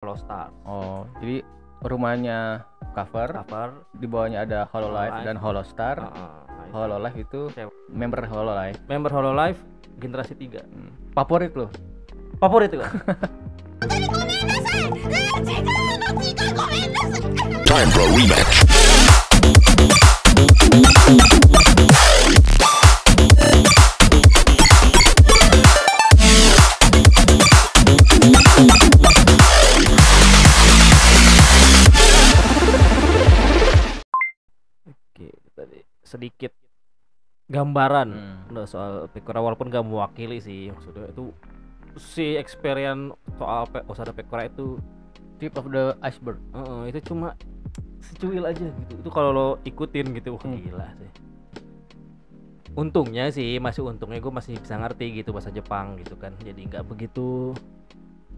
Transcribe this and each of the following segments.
Holostar. Oh, jadi rumahnya cover, di bawahnya ada Hololive dan Holostar. Hololive itu member Hololive. Member Hololive generasi 3. Favorit lo? Favorit itu kan? Time for a rematch. Oke, tadi sedikit gambaran soal Pekora, walaupun gak mewakili sih, maksudnya itu si experience soal Osada Pekora itu Tip of the iceberg. Itu cuma secuil aja gitu. Itu kalau lo ikutin gitu, wah gila sih. Untungnya gue masih bisa ngerti gitu bahasa Jepang gitu kan. Jadi nggak begitu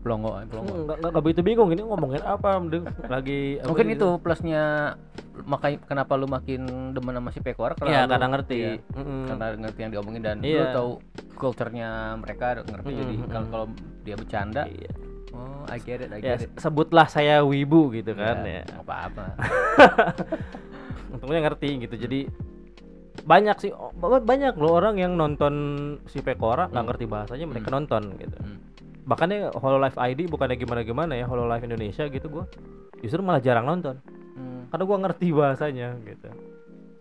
Pelongo. Nggak begitu bingung ini ngomongin apa lagi. Mungkin gitu. itu plusnya, makanya kenapa lu makin demen sama si Pekora, karena ngerti. Karena ngerti yang diomongin dan Iya. lu tahu culture-nya mereka, ngerti. Jadi kalau dia bercanda, oh I get it. Sebutlah saya wibu gitu kan ya. Apa-apa. Untungnya ngerti gitu. Jadi banyak loh orang yang nonton si Pekora nggak ngerti bahasanya, mereka nonton gitu. Bahkan ya Hololive ID bukannya gimana ya, Hololive Indonesia gitu gua justru malah jarang nonton. Karena gua ngerti bahasanya gitu.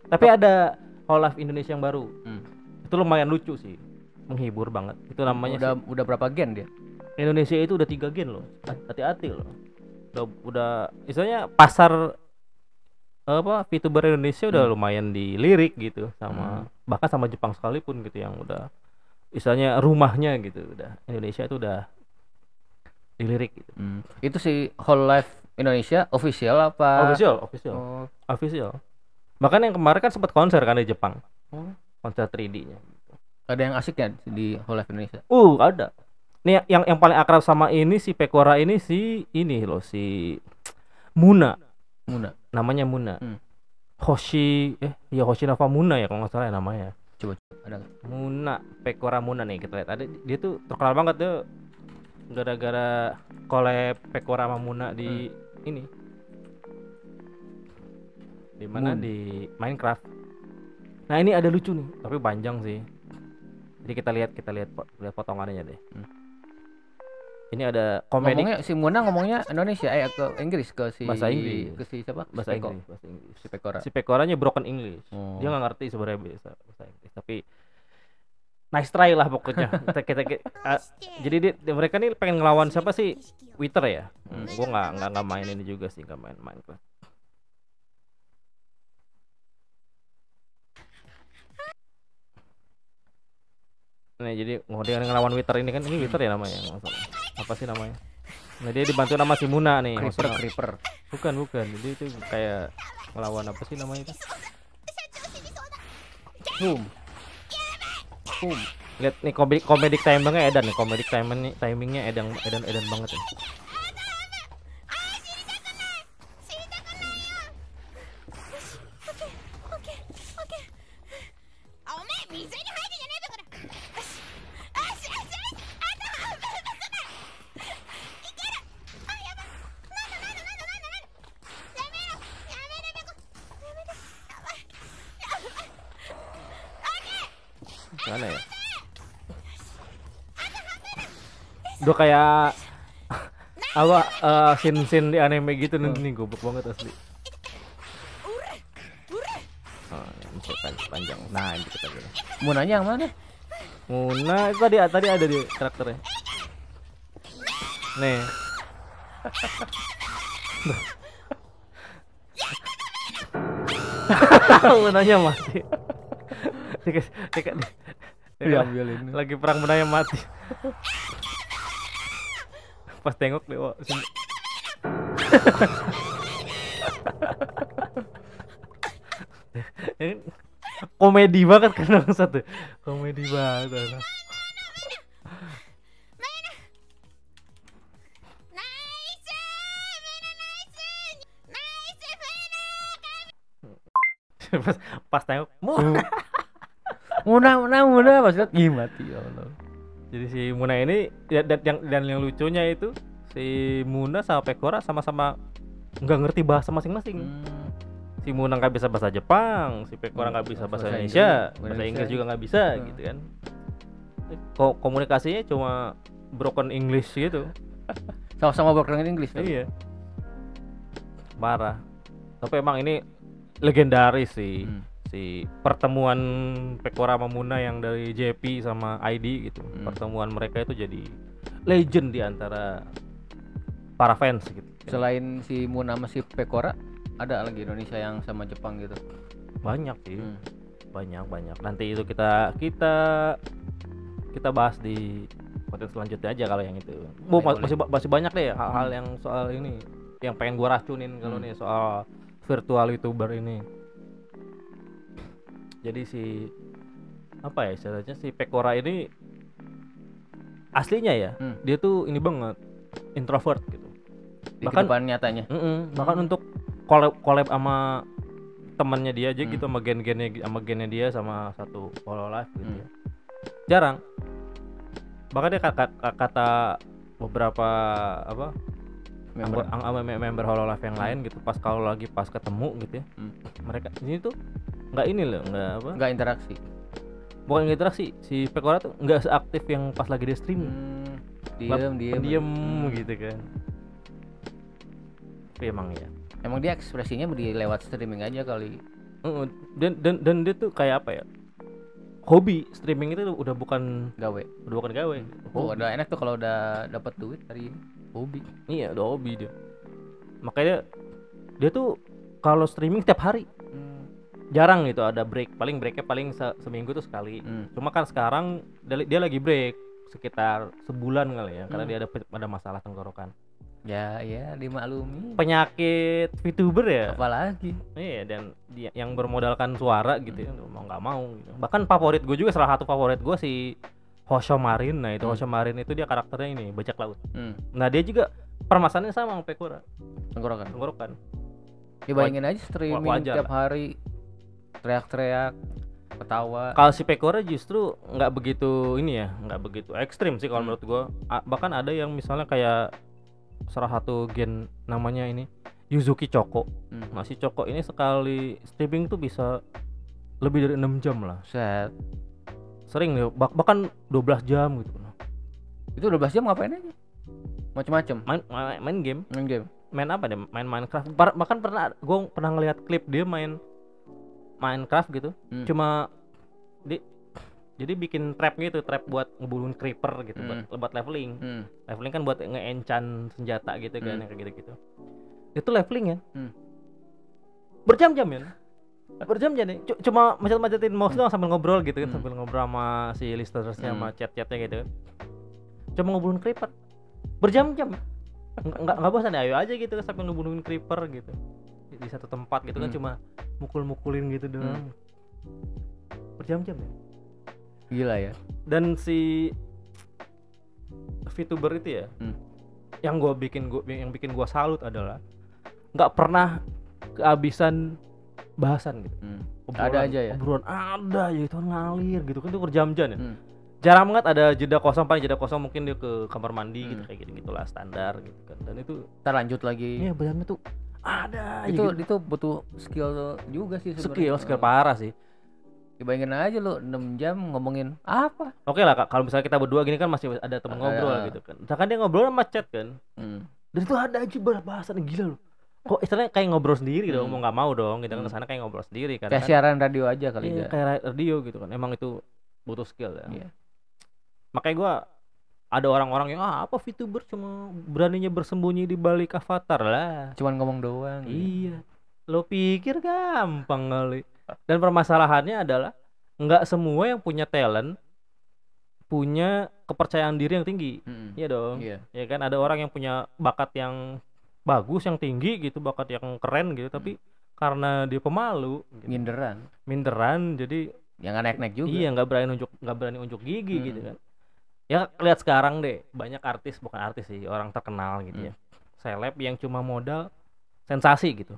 Tapi ada Hololive Indonesia yang baru. Itu lumayan lucu sih. Menghibur banget. Itu namanya udah berapa gen dia? Indonesia itu udah 3 gen loh. Hati-hati loh. Udah istilahnya pasar VTuber Indonesia udah lumayan dilirik gitu sama bahkan sama Jepang sekalipun gitu, yang udah istilahnya rumahnya gitu, udah Indonesia itu udah dilirik gitu. Itu si Hololive Indonesia official apa? Official. Bahkan yang kemarin kan sempat konser kan di Jepang. Konser 3D-nya. Ada yang asiknya di Hololive Indonesia? Ada. Nih yang paling akrab sama ini si Pekora ini si Muna. Namanya Muna. Hoshinova Muna ya kalau nggak salah ya namanya. Coba ada nggak? Muna, Pekora Muna nih kita lihat. Ada dia tuh terkenal banget tuh gara-gara collab Pekora sama Muna di ini. Di mana? Di Minecraft. Nah, ini ada lucu nih, tapi panjang sih. Jadi kita lihat potongannya deh. Ini ada komedi. Si Muna ngomongnya Indonesia ke Inggris, ke si bahasa Inggris. Ke si siapa? Bahasa Inggris. Si Pekora. Si Pekoranya broken English. Dia nggak ngerti sebenarnya bahasa Inggris, tapi nice try lah pokoknya. Jadi mereka nih pengen ngelawan siapa sih? Twitter ya. Gua nggak main ini juga sih, nggak main Minecraft. Nah, jadi dia ngelawan Twitter ini kan, ini Twitter ya namanya, apa sih namanya? Nah, dia dibantu nama si Muna nih. Creeper. Bukan. Jadi itu kayak ngelawan apa sih namanya itu? Lihat nih comedic timingnya edan nih, timingnya edan banget ya. Mana ya? Udah kayak scene di anime gitu nih, goblok banget asli. Ini panjang. Nah, ini kita lihat. Munanya yang mana? Muna itu tadi ada di karakternya. Nih. Munanya mati. Diambilin. Lagi perang Munanya mati. Pas tengok dewa. Ini komedi banget kan satu. Komedi banget. pas tengok Muna pas lihat mati ya Allah. Jadi si Muna ini dan yang lucunya itu si Muna sama Pekora sama-sama nggak ngerti bahasa masing-masing. Si Muna nggak bisa bahasa Jepang, si Pekora nggak bisa bahasa Indonesia, bahasa Inggris juga nggak bisa gitu kan. Komunikasinya cuma broken English gitu. Sama-sama broken English tuh. Iya. Parah. Tapi emang ini legendaris sih. Si pertemuan Pekora sama Muna yang dari JP sama ID gitu. Pertemuan mereka itu jadi legend di antara para fans gitu. Selain si Muna sama si Pekora, ada lagi Indonesia yang sama Jepang gitu? Banyak sih. Banyak. Nanti itu kita bahas di konten selanjutnya aja kalau yang itu. Masih banyak deh hal-hal yang soal ini yang pengen gua racunin kalau nih soal virtual YouTuber ini. Jadi si apa ya istilahnya si Pekora ini aslinya ya dia tuh ini banget introvert gitu. Di bahkan kehidupan nyatanya. Bahkan untuk collab sama temannya dia aja gitu sama gennya dia sama satu Hololive gitu ya. Jarang. Bahkan dia kata beberapa apa member Hololive yang lain gitu pas ketemu gitu ya. Mereka ini tuh nggak interaksi. Bukan interaksi, si Pekora tuh nggak seaktif yang pas lagi dia streaming. Diam gitu kan. Tapi emang dia ekspresinya lewat streaming aja kali. Dan dia tuh kayak apa ya? Hobi streaming itu udah bukan gawe. Udah enak tuh kalau udah dapat duit dari hobi. Iya, udah hobi dia. Makanya dia tuh kalau streaming tiap hari. Jarang gitu ada break. Breaknya seminggu tuh sekali. Cuma kan sekarang dia lagi break sekitar sebulan kali ya, karena dia ada masalah tenggorokan. Ya dimaklumi. Penyakit VTuber ya. Apalagi. Iya, dan dia yang bermodalkan suara gitu ya, mau nggak mau gitu. Bahkan salah satu favorit gue si Hosho Marin. Nah itu Hosho Marin itu dia karakternya ini bajak laut. Nah dia juga permasalahannya sama Pekora. Tenggorokan. Ya bayangin aja streaming tiap hari, teriak-teriak, ketawa. Kalau si Pekora justru nggak begitu ekstrim sih kalau menurut gue. Bahkan ada yang misalnya kayak salah satu gen namanya ini Yuzuki Choco. Nah si Choco ini sekali streaming tuh bisa lebih dari 6 jam lah. Sering nih, bahkan 12 jam gitu. Itu 12 jam ngapain aja? Macam-macam. Main game. Main apa deh? Main Minecraft. Bahkan gue pernah ngeliat klip dia main Minecraft gitu. Cuma jadi bikin trap buat ngebunuhin creeper gitu, buat leveling. Leveling kan buat nge-enchant senjata gitu kan, kayak gitu-gitu. Itu leveling ya. Berjam-jam ya. Berjam-jam nih. Cuma macet-macetin mouse doang sambil ngobrol gitu kan, sambil ngobrol sama si listenersnya sama chat-chatnya gitu. Cuma ngebunuhin creeper. Berjam-jam. Enggak bosan ya, ayo aja gitu kan sambil ngebunuhin creeper gitu. Di satu tempat gitu kan cuma mukul-mukulin gitu doang. Berjam-jam ya. Gila ya. Dan si VTuber itu ya, yang bikin gua salut adalah nggak pernah kehabisan bahasan gitu. Ada aja ya. Obrolan ada ya, itu ngalir gitu kan, itu berjam-jam ya. Jarang banget ada jeda kosong, paling jeda kosong mungkin dia ke kamar mandi gitu, kayak gitu-gitulah standar gitu kan. Dan itu kita lanjut lagi. Iya, berjamnya tuh ada. Itu butuh skill juga sih sebenarnya. Skill parah sih. Dibayangin aja lo 6 jam ngomongin apa? Oke lah Kak, kalau misalnya kita berdua gini kan masih ada temen ngobrol gitu kan. Misalkan dia ngobrol sama chat kan. Dan itu ada aja bahasan gila loh. Kok istilahnya kayak ngobrol sendiri dong, mau nggak mau dong kita kan kesana kayak ngobrol sendiri kan. Kayak siaran radio aja kali ya. Kayak radio gitu kan. Emang itu butuh skill ya. Iya. Makanya gua ada orang-orang yang apa VTuber cuma beraninya bersembunyi di balik avatar lah. Cuman ngomong doang. Iya. Lo pikir gampang kali. Dan permasalahannya adalah nggak semua yang punya talent punya kepercayaan diri yang tinggi. Iya dong. Iya. Ya kan ada orang yang punya bakat yang bagus, yang tinggi gitu, bakat yang keren gitu, tapi karena dia pemalu, gitu. Minderan, jadi yang naik-naik juga. Iya, nggak berani unjuk gigi gitu kan. Ya lihat sekarang deh, banyak bukan artis sih, orang terkenal gitu ya. Seleb yang cuma modal sensasi gitu.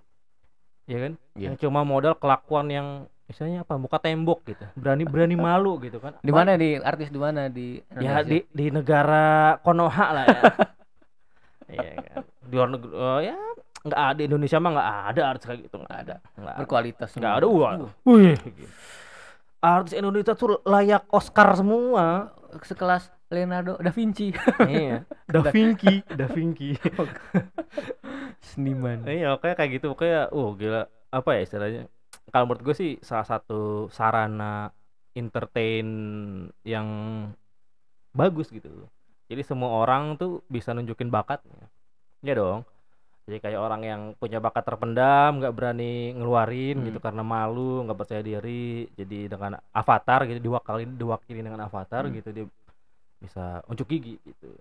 Ya kan? Yang cuma modal kelakuan yang misalnya apa, muka tembok gitu. Berani malu gitu kan. Di mana di artis di mana di Indonesia? Ya di negara Konoha lah ya. Iya kan. Di luar negeri ya nggak ada, Indonesia mah nggak ada artis kayak gitu, nggak ada. Berkualitas nggak ada. Wih, artis Indonesia tuh layak Oscar semua, sekelas Leonardo da Vinci. Iya, Da Vinci seniman. Iya, kayak gitu, kayak gila, apa ya istilahnya, kalau menurut gue sih salah satu sarana entertain yang bagus gitu. Jadi semua orang tuh bisa nunjukin bakatnya, ya dong. Jadi kayak orang yang punya bakat terpendam nggak berani ngeluarin gitu karena malu, nggak percaya diri. Jadi dengan avatar gitu, diwakili dengan avatar gitu, dia bisa unjuk gigi gitu.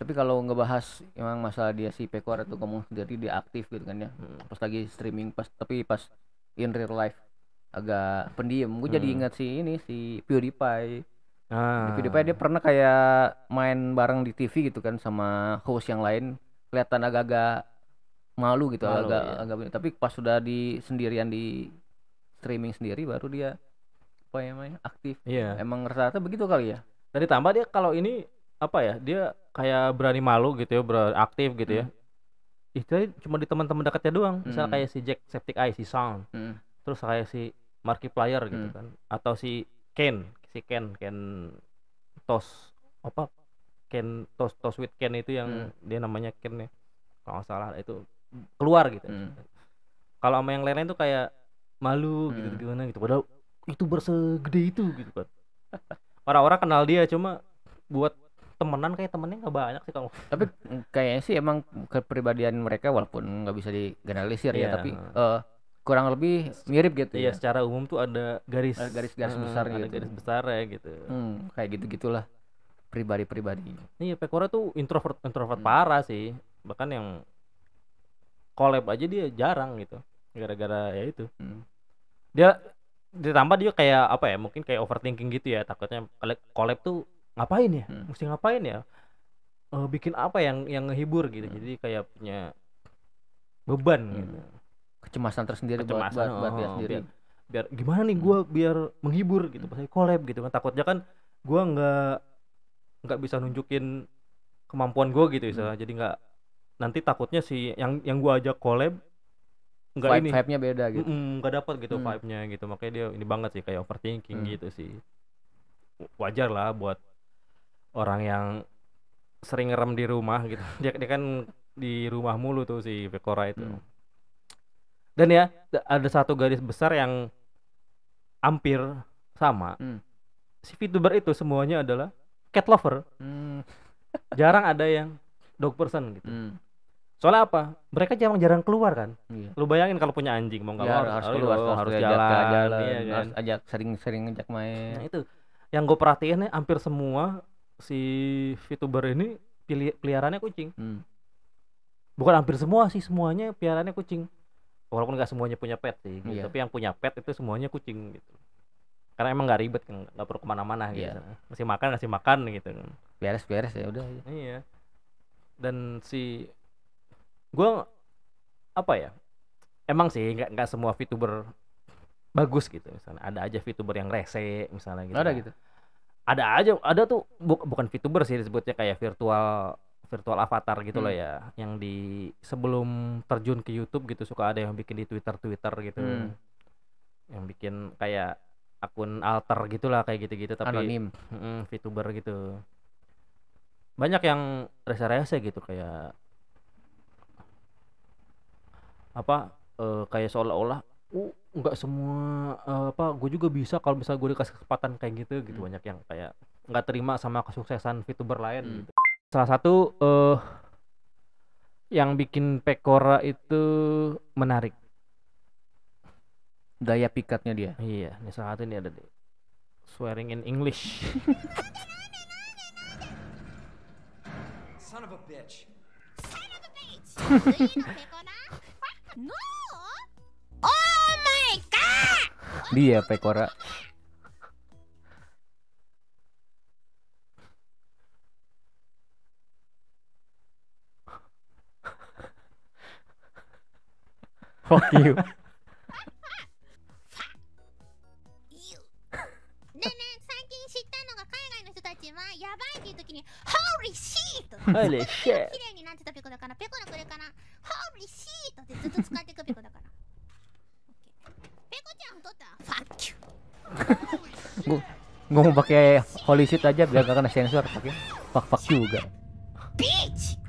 Tapi kalau ngebahas emang masalah dia si Pekora tuh ngomong sendiri dia aktif gitu kan ya. Pas lagi streaming tapi pas in real life agak pendiam. Gue jadi ingat si PewDiePie. Di PewDiePie dia pernah kayak main bareng di TV gitu kan sama host yang lain, kelihatan agak-agak malu gitu, agak tapi pas sudah di sendirian di streaming sendiri baru dia apa namanya aktif. Iya. Emang rata-rata begitu kali ya. Dan ditambah dia kalau ini apa ya, dia kayak berani malu gitu ya, beraktif gitu ya. Itu cuma di teman-teman dekatnya doang. Misal kayak si Jacksepticeye, si Sound. Terus kayak si Markiplier gitu kan, atau si Ken Toast with Ken itu yang dia namanya Ken ya kalau nggak salah, itu keluar gitu. Kalau sama yang lain-lain tuh kayak malu gitu gimana gitu, padahal itu bersegede itu gitu kan. Orang-orang kenal dia, cuma buat temenan kayak temennya nggak banyak sih kalau. Tapi kayaknya sih emang kepribadian mereka walaupun nggak bisa digeneralisir ya, tapi kurang lebih mirip gitu. Iya, secara umum tuh ada garis besar gitu. Ada garis besar ya gitu. Kayak gitu-gitulah pribadi. Iya, Pekora tuh introvert parah sih. Bahkan yang collab aja dia jarang gitu. Gara-gara ya itu. Dia ditambah dia kayak apa ya? Mungkin kayak overthinking gitu ya. Takutnya collab tuh ngapain ya? Mesti ngapain ya? Bikin apa yang ngehibur gitu. Jadi kayak punya beban gitu. Kecemasan tersendiri buat dia sendiri. Biar gimana nih gue biar menghibur gitu pas collab gitu kan. Takutnya kan gue nggak bisa nunjukin kemampuan gue gitu misalnya. Jadi nggak, nanti takutnya si yang gue ajak collab nggak vibe-nya beda gitu. Nggak dapat gitu vibe-nya gitu. Makanya dia ini banget sih, kayak overthinking gitu sih. Wajar lah buat orang yang sering ngerem di rumah gitu. Dia kan di rumah mulu tuh si Pekora itu. Dan ya ada satu garis besar yang hampir sama. Si VTuber itu semuanya adalah cat lover. Jarang ada yang dog person gitu. Soalnya apa? Mereka jarang keluar kan. Lu bayangin kalau punya anjing mau nggak mau harus keluar, harus jalan, iya kan? Harus ajak sering ngajak main. Nah itu yang gue perhatiin nih, hampir semua si VTuber ini peliharaannya kucing. Bukan hampir semua sih, semuanya peliharaannya kucing. Walaupun nggak semuanya punya pet sih, gitu. Tapi yang punya pet itu semuanya kucing gitu. Karena emang nggak ribet kan, nggak perlu kemana-mana gitu. Ngasih makan gitu. Beres ya udah. Iya. Dan si gue apa ya? Emang sih nggak semua VTuber bagus gitu. Misalnya ada aja VTuber yang rese misalnya gitu. Ada gitu. Ada aja, ada tuh bukan VTuber sih disebutnya, kayak virtual avatar gitu loh ya, yang di sebelum terjun ke YouTube gitu suka ada yang bikin di Twitter gitu, yang bikin kayak akun alter gitulah kayak gitu tapi anonim, VTuber gitu. Banyak yang rese-rese gitu, kayak apa kayak seolah-olah nggak semua gue juga bisa kalau misalnya gue dikasih kesempatan kayak gitu. Banyak yang kayak nggak terima sama kesuksesan VTuber lain gitu. Salah satu yang bikin Pekora itu menarik, daya pikatnya dia. Iya, ini salah satu ini ada deh, swearing in English. Son of a bitch. No. Oh my god. Dia Pekora. Fuck you. Holy shit. 使ってくペコだから。ペコちゃん取った。ファッキュ。 Gua mau pakai holy shit aja biar gak kena sensor, pakai fuck juga. Bitch.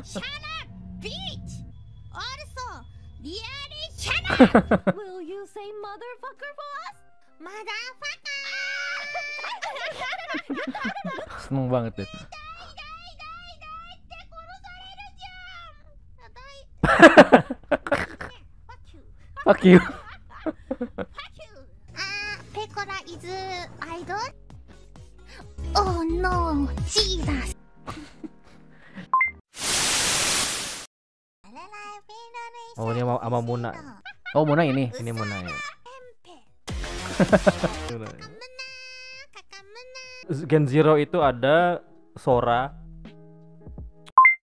Shut up, bitch. Also, really shut up. Will you say motherfucker for us? Motherfucker. Seneng banget deh. Fuck you. Pekora is idol? Oh no, Jesus. Oh ini sama Muna. Oh, Muna ini. Ini Muna ya. Gen Zero itu ada Sora,